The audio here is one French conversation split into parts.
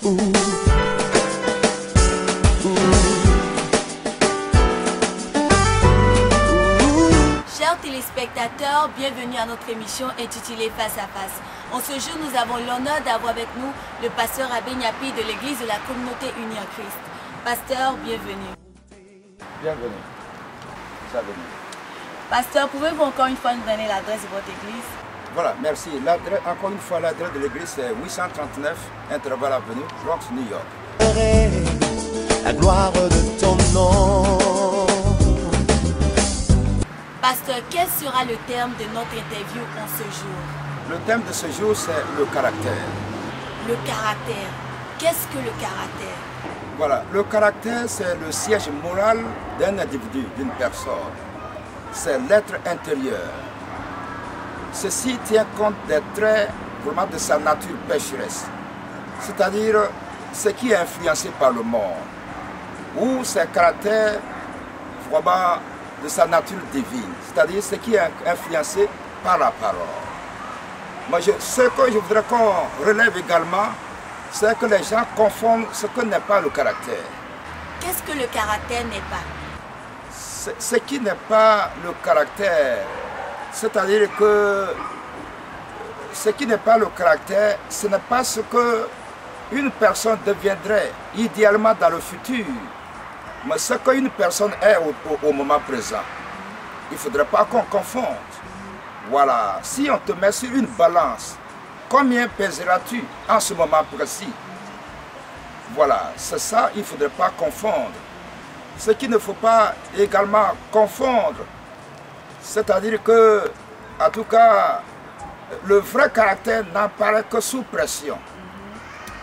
Chers téléspectateurs, bienvenue à notre émission intitulée Face à Face. En ce jour, nous avons l'honneur d'avoir avec nous le pasteur Abbé Nyapi de l'église de la communauté unie en Christ. Pasteur, bienvenue. Bienvenue. Bienvenue. Pasteur, pouvez-vous encore une fois nous donner l'adresse de votre église? Voilà, merci. Encore une fois, l'adresse de l'église c'est 839 Intervalle Avenue, Bronx, New York. La gloire de ton nom. Pasteur, quel sera le terme de notre interview en ce jour? Le thème de ce jour, c'est le caractère. Le caractère. Qu'est-ce que le caractère? Voilà, le caractère, c'est le siège moral d'un individu, d'une personne. C'est l'être intérieur. Ceci tient compte des traits vraiment de sa nature pécheresse, c'est-à-dire ce qui est influencé par le monde, ou ses caractères vraiment de sa nature divine, c'est-à-dire ce qui est influencé par la parole. Mais ce que je voudrais qu'on relève également, c'est que les gens confondent ce que n'est pas le caractère. Qu'est-ce que le caractère n'est pas? Ce qui n'est pas le caractère, c'est-à-dire que ce qui n'est pas le caractère, ce n'est pas ce que une personne deviendrait idéalement dans le futur, mais ce qu'une personne est au moment présent. Il ne faudrait pas qu'on confonde. Voilà, si on te met sur une balance, combien pèseras-tu en ce moment précis? Voilà, c'est ça, il ne faudrait pas confondre. Ce qu'il ne faut pas également confondre, c'est-à-dire que, en tout cas, le vrai caractère n'apparaît que sous pression.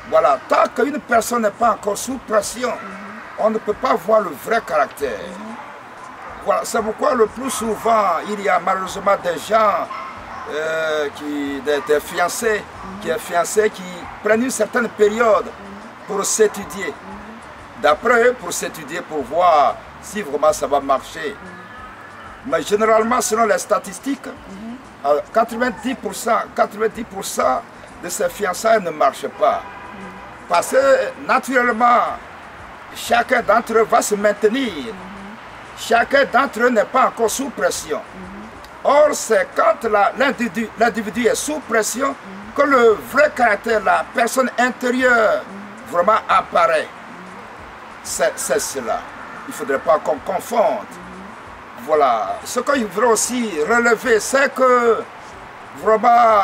Voilà, tant qu'une personne n'est pas encore sous pression, on ne peut pas voir le vrai caractère. Voilà, c'est pourquoi le plus souvent, il y a malheureusement des gens, des fiancés, qui prennent une certaine période pour s'étudier. D'après eux, pour s'étudier, pour voir si vraiment ça va marcher. Mais généralement, selon les statistiques, 90% de ces fiançailles ne marchent pas. Parce que naturellement, chacun d'entre eux va se maintenir. Chacun d'entre eux n'est pas encore sous pression. Or, c'est quand l'individu est sous pression que le vrai caractère, la personne intérieure, vraiment apparaît. C'est cela. Il ne faudrait pas qu'on confonde. Voilà. Ce que je voudrais aussi relever, c'est que vraiment,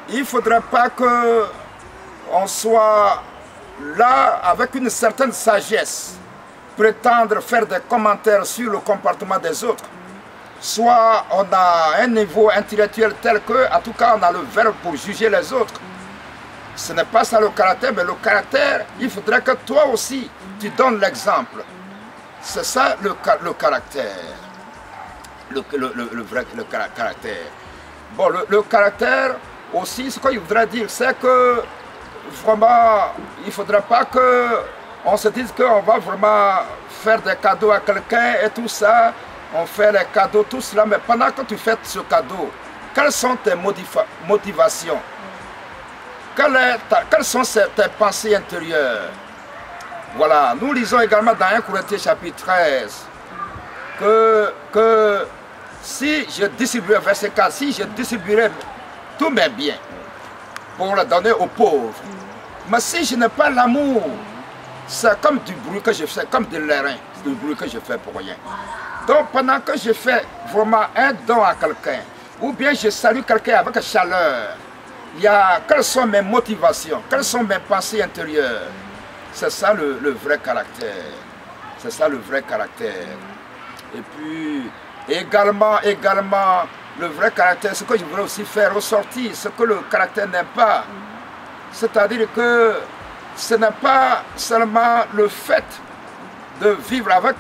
il ne faudrait pas qu'on soit là avec une certaine sagesse, prétendre faire des commentaires sur le comportement des autres. Soit on a un niveau intellectuel tel que, en tout cas, on a le verbe pour juger les autres. Ce n'est pas ça le caractère, mais le caractère, il faudrait que toi aussi, tu donnes l'exemple. C'est ça le caractère. Le caractère. Bon, le caractère aussi, ce que je voudrais dire, c'est que vraiment, il ne faudrait pas qu'on se dise qu'on va vraiment faire des cadeaux à quelqu'un et tout ça. On fait les cadeaux, tout cela, mais pendant que tu fais ce cadeau, quelles sont tes motivations? Quelles sont tes pensées intérieures? Voilà, nous lisons également dans 1 Corinthiens chapitre 13 que si je distribuerais, verset 4, si je distribuerais tous mes biens pour les donner aux pauvres, mais si je n'ai pas l'amour, c'est comme du bruit que je fais, comme de l'airain, c'est du bruit que je fais pour rien. Donc pendant que je fais vraiment un don à quelqu'un, ou bien je salue quelqu'un avec chaleur, quelles sont mes motivations, quelles sont mes pensées intérieures? C'est ça le vrai caractère. C'est ça le vrai caractère. Et puis, également, le vrai caractère, ce que je voudrais aussi faire ressortir, ce que le caractère n'aime pas. C'est-à-dire que ce n'est pas seulement le fait de vivre avec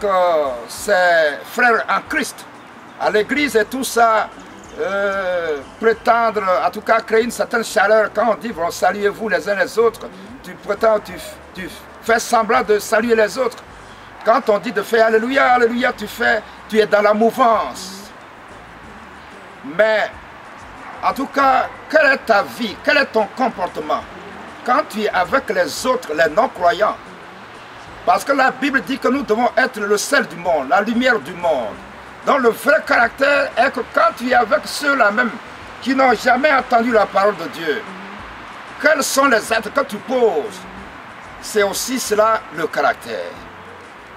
ses frères en Christ, à l'église et tout ça, prétendre, en tout cas créer une certaine chaleur quand on dit bon, saluez-vous les uns les autres, tu prétends, tu fais semblant de saluer les autres. Quand on dit de faire alléluia, alléluia, tu es dans la mouvance. Mais en tout cas, quelle est ta vie, quel est ton comportement? quand tu es avec les autres, les non-croyants. Parce que la Bible dit que nous devons être le sel du monde, la lumière du monde. Donc le vrai caractère est que quand tu es avec ceux-là même qui n'ont jamais entendu la parole de Dieu, quels sont les actes que tu poses? C'est aussi cela le caractère.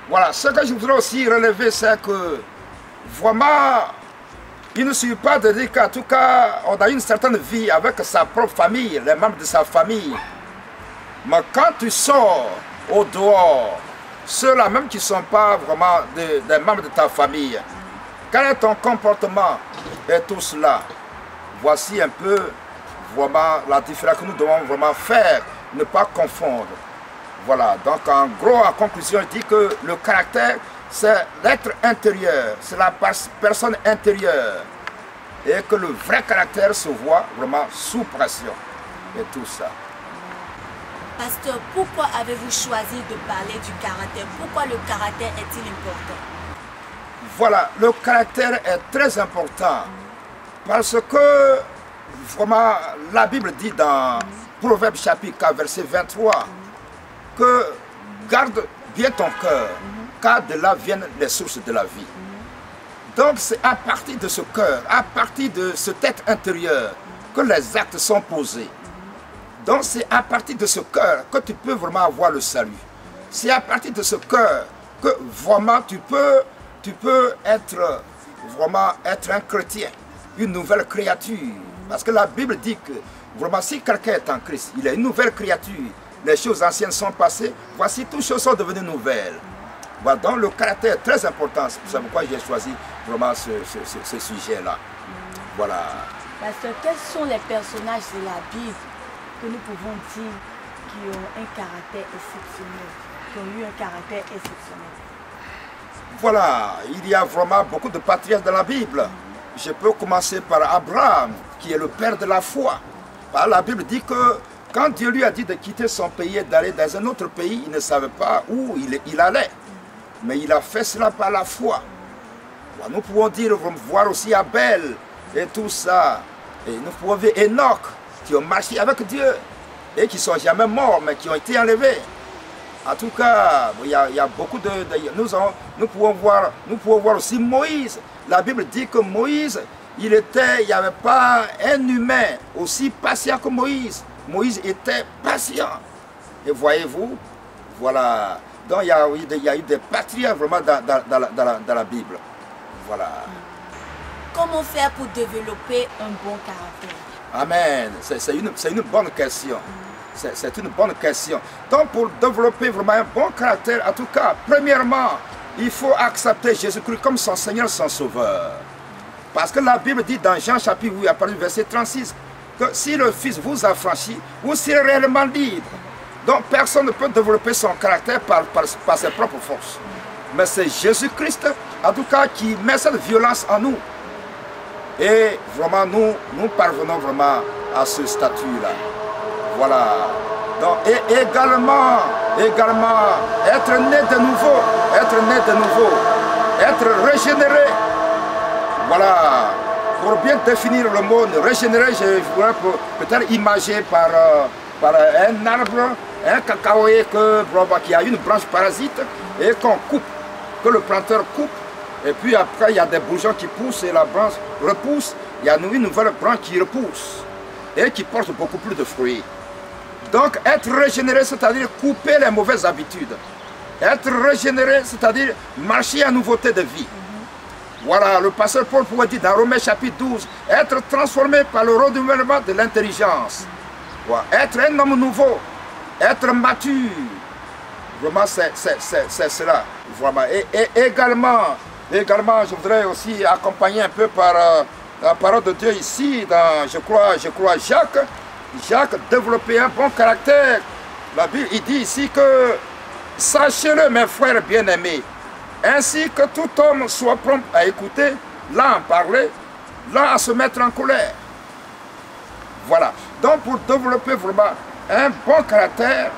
Voilà, ce que je voudrais aussi relever, c'est que vraiment, il ne suffit pas de dire qu'en tout cas, on a une certaine vie avec sa propre famille, les membres de sa famille. Mais quand tu sors au dehors, ceux-là même qui ne sont pas vraiment des membres de ta famille, quel est ton comportement et tout cela? Voici un peu vraiment la différence que nous devons vraiment faire, ne pas confondre. Voilà, donc en gros, en conclusion, je dis que le caractère, c'est l'être intérieur, c'est la personne intérieure. Et que le vrai caractère se voit vraiment sous pression. Et tout ça. Pasteur, pourquoi avez-vous choisi de parler du caractère? Pourquoi le caractère est-il important? Voilà, le caractère est très important. Parce que, vraiment, la Bible dit dans Proverbe chapitre 4, verset 23, que garde bien ton cœur, car de là viennent les sources de la vie. Donc c'est à partir de ce cœur, à partir de ce tête intérieure que les actes sont posés. Donc c'est à partir de ce cœur que tu peux vraiment avoir le salut. C'est à partir de ce cœur que vraiment tu peux être un chrétien, une nouvelle créature. Parce que la Bible dit que vraiment si quelqu'un est en Christ, il est une nouvelle créature. Les choses anciennes sont passées, voici toutes choses sont devenues nouvelles. Voilà, donc le caractère est très important, c'est pourquoi j'ai choisi vraiment ce sujet-là. Voilà. Pasteur, quels sont les personnages de la Bible que nous pouvons dire qui ont un caractère exceptionnel, qui ont eu un caractère exceptionnel? Voilà, il y a vraiment beaucoup de patriarches dans la Bible. Je peux commencer par Abraham, qui est le père de la foi. La Bible dit que quand Dieu lui a dit de quitter son pays et d'aller dans un autre pays, il ne savait pas où il allait. Mais il a fait cela par la foi. Nous pouvons voir aussi Abel et tout ça. Et nous pouvons voir Enoch, qui ont marché avec Dieu et qui ne sont jamais morts, mais qui ont été enlevés. En tout cas, il y a beaucoup de... Nous pouvons voir aussi Moïse. La Bible dit que Moïse, il n'y avait pas un humain aussi patient que Moïse. Moïse était patient. Et voyez-vous, voilà. Donc il y a eu des patriarches vraiment dans la Bible. Voilà. Comment faire pour développer un bon caractère? Amen. C'est une bonne question. C'est une bonne question. Donc pour développer vraiment un bon caractère, en tout cas, premièrement, il faut accepter Jésus-Christ comme son Seigneur, son Sauveur. Parce que la Bible dit dans Jean chapitre 8, à partir du verset 36, que si le Fils vous affranchit, vous serez réellement libre. Donc personne ne peut développer son caractère par ses propres forces. Mais c'est Jésus-Christ, en tout cas, qui met cette violence en nous. Et vraiment, nous parvenons vraiment à ce statut-là. Voilà. Donc, et également, être né de nouveau, être régénéré. Voilà. Pour bien définir le mot régénérer, je voudrais peut-être imager par un arbre, un cacaoyer qui a une branche parasite et qu'on coupe, que le planteur coupe. Et puis après, il y a des bourgeons qui poussent et la branche repousse. Il y a une nouvelle branche qui repousse et qui porte beaucoup plus de fruits. Donc être régénéré, c'est-à-dire couper les mauvaises habitudes. Être régénéré, c'est-à-dire marcher en nouveauté de vie. Voilà, le pasteur Paul pourrait dire dans Romains chapitre 12, être transformé par le renouvellement de l'intelligence. Voilà. Être un homme nouveau, être mature. Vraiment, c'est cela. Vraiment. Et également, je voudrais aussi accompagner un peu par la parole de Dieu ici, dans, je crois Jacques. Jacques développait un bon caractère. La Bible, il dit ici que, sachez-le mes frères bien-aimés, ainsi que tout homme soit prompt à écouter, là en parler, là à se mettre en colère. Voilà. Donc pour développer vraiment un bon caractère,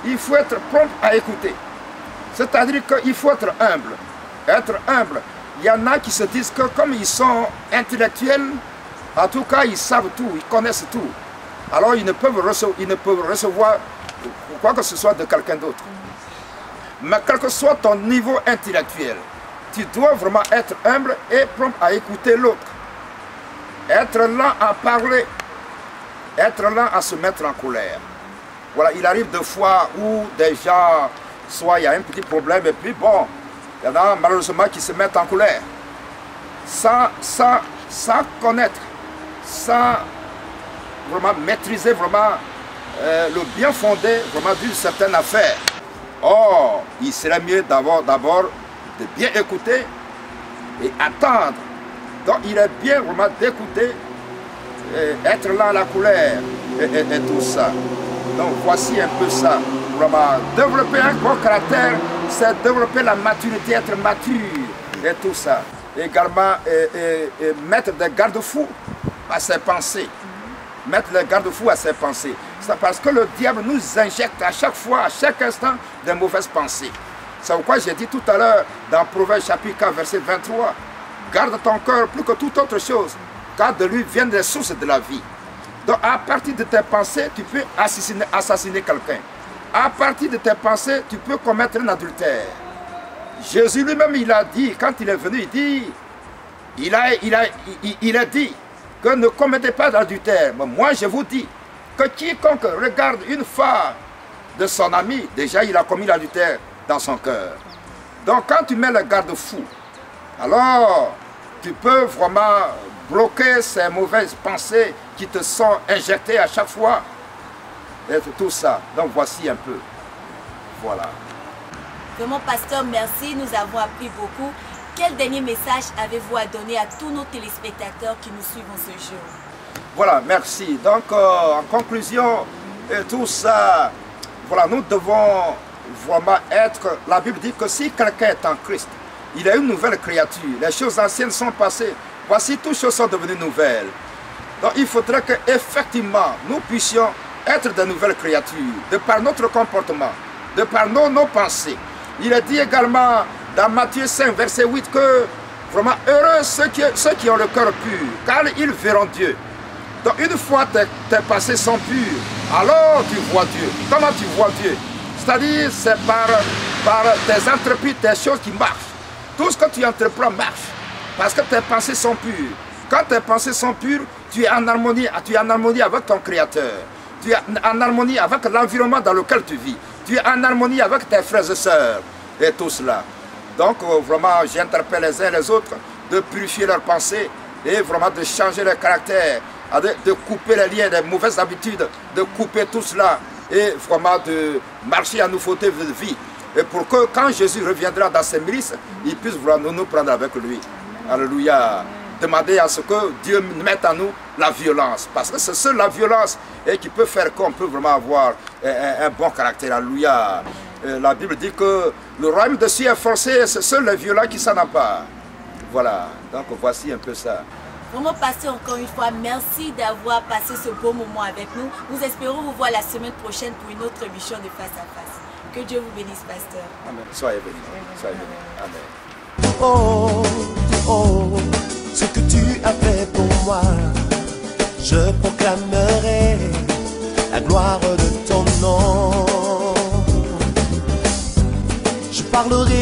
il faut être prompt à écouter. C'est-à-dire qu'il faut être humble. Être humble. Il y en a qui se disent que comme ils sont intellectuels, en tout cas ils savent tout, ils connaissent tout. alors ils ne peuvent recevoir quoi que ce soit de quelqu'un d'autre. Mais quel que soit ton niveau intellectuel, tu dois vraiment être humble et prompt à écouter l'autre. Être lent à parler, être lent à se mettre en colère. Voilà, il arrive des fois où des gens, soit il y a un petit problème et puis bon, il y en a malheureusement qui se mettent en colère. Sans connaître, sans vraiment maîtriser vraiment le bien fondé vraiment d'une certaine affaire. Or, il serait mieux d'abord de bien écouter et attendre. Donc il est bien vraiment d'écouter, être là à la colère et tout ça. Donc voici un peu ça. Vraiment, développer un bon caractère, c'est développer la maturité, être mature et tout ça. Également, mettre des garde-fous à ses pensées. Mettre les garde-fous à ses pensées. C'est parce que le diable nous injecte à chaque fois, à chaque instant, des mauvaises pensées. C'est pourquoi j'ai dit tout à l'heure, dans Proverbe chapitre 4, verset 23, garde ton cœur plus que toute autre chose, car de lui viennent les sources de la vie. Donc à partir de tes pensées, tu peux assassiner quelqu'un. À partir de tes pensées, tu peux commettre un adultère. Jésus lui-même, il a dit, quand il est venu, il a dit que ne commettez pas d'adultère. Mais moi, je vous dis que quiconque regarde une femme de son ami, déjà il a commis l'adultère dans son cœur. Donc quand tu mets le garde-fou, alors tu peux vraiment bloquer ces mauvaises pensées qui te sont injectées à chaque fois. Et tout ça. Donc voici un peu. Voilà. Vraiment, pasteur, merci. Nous avons appris beaucoup. Quel dernier message avez-vous à donner à tous nos téléspectateurs qui nous suivent ce jour? Voilà, merci. Donc, en conclusion, et tout ça, voilà, nous devons vraiment être... La Bible dit que si quelqu'un est en Christ, il est une nouvelle créature. Les choses anciennes sont passées. Voici, toutes choses sont devenues nouvelles. Donc, il faudrait qu'effectivement, nous puissions être de nouvelles créatures, de par notre comportement, de par nos pensées. Il est dit également dans Matthieu 5, verset 8, que vraiment heureux ceux qui ont le cœur pur, car ils verront Dieu. Donc une fois tes pensées sont pures, alors tu vois Dieu. Comment tu vois Dieu? C'est-à-dire c'est par tes entreprises, tes choses qui marchent. Tout ce que tu entreprends marche, parce que tes pensées sont pures. Quand tes pensées sont pures, tu es en harmonie avec ton Créateur. Tu es en harmonie avec l'environnement dans lequel tu vis. Tu es en harmonie avec tes frères et sœurs et tout cela. Donc vraiment, j'interpelle les uns les autres de purifier leurs pensées et vraiment de changer leur caractère, de couper les liens des mauvaises habitudes, de couper tout cela et vraiment de marcher à nouveauté de vie. Et pour que quand Jésus reviendra dans ses milices, il puisse vraiment nous prendre avec lui. Alléluia. Demander à ce que Dieu mette en nous la violence. Parce que c'est seule la violence qui peut faire qu'on peut vraiment avoir un bon caractère. Alléluia. La Bible dit que le royaume de Dieu est forcé, c'est seul les violents qui s'en emparent. Voilà. Donc voici un peu ça. Vraiment, pasteur, encore une fois, merci d'avoir passé ce beau moment avec nous. Nous espérons vous voir la semaine prochaine pour une autre émission de Face à Face. Que Dieu vous bénisse, pasteur. Amen. Soyez bénis. Soyez bénis. Amen. Oh, oh, ce que tu as fait pour moi, je proclamerai la gloire de ton nom. Je parlerai